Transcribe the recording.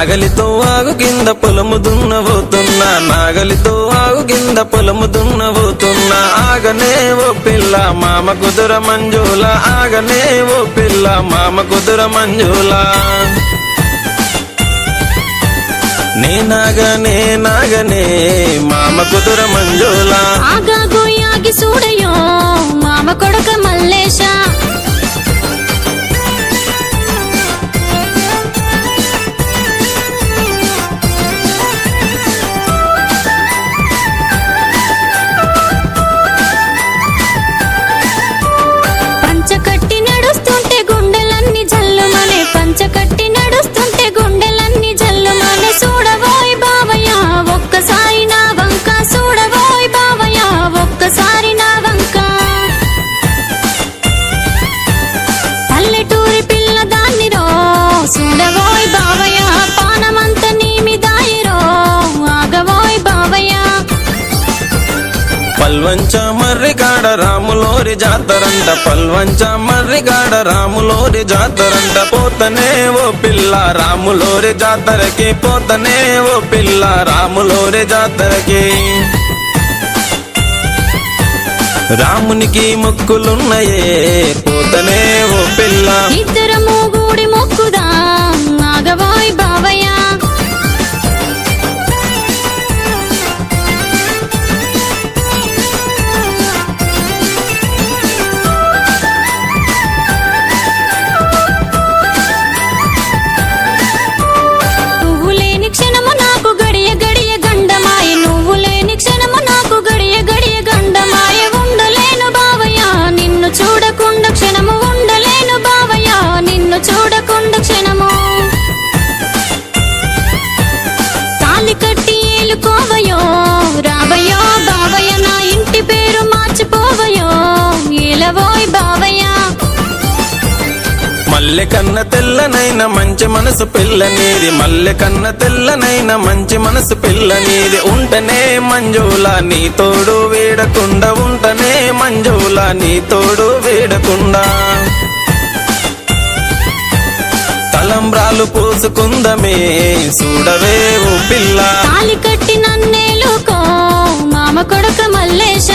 నాగలితో ఆగు కింద పొలము దున్నబోతున్నా నాగలితో ఆగు కింద పొలము దున్నబోతున్నా ఆగనే ఓ పిల్ల మామ కుదుర మంజుల ఆగనే ఓ పిల్ల మామ కుదుర మంజుల నాగనే మామ కుదుర మంజుల ఆగాగు యాగి చూడయో మామ కొడుక మల్లేశ పంచకట్టి నడుస్తుంటే గుండెలన్నీ జల్లుమనే పంచకట్టి నడుస్తుంటే గుండెలన్నీ జల్లుమనే చూడబోయ్ బావయ్య ఒక్కసారి నా వంక చూడబోయ్ బావయ్య ఒక్కసారి నా వంక పల్లెటూరి పిల్ల దాన్నిరో చూడబోయ్ బావయ్య పానమంత నీ మీదాయిరో ఆగబోయ్ బావయ్య పల్వంచ మర్రిగాడ రాములోరి జాతరంట పల్వంచ మర్రిగాడ రాములోరి జాతరంట పోతనే ఓ పిల్ల రాములోరి జాతరకి పోతనే ఓ పిల్ల రాములోరి జాతరకి రామునికి మొక్కులున్నాయే పోతనే ఓ పిల్ల ఇద్దరము గూడి మొక్కుదా ఆగబోయ్ బావయ్య నువ్వు లేని క్షణము నాకు గడియ గడియ గండమాయ నువ్వు లేని క్షణము నాకు గడియ గడియ గండమాయ ఉండలేను బావయ్య నిన్ను చూడకుండా క్షణము ఉండలేను బావయ్య నిన్ను చూడకుండా క్షణము తాలి కట్టి ఏలుకోవయో రావయ్యో బావయ్య నా ఇంటి పేరు మార్చిపోవయో ఏలవోయ్ బావయ్య మల్లె కన్న తెల్లనైన మంచి మనసు పిల్ల నీది మల్లె కన్న తెల్లనైన మంచి మనసు పిల్ల నీది ఉంటనే మంజుల నీ తోడు వేడకుండా ఉంటనే మంజుల నీ తోడు వేడకుండా తలంబ్రాలు పూసుకుందమే చూడవే ఓ పిల్ల తాలి కట్టి నన్నేలుకో మామ కొడుక మల్లేశ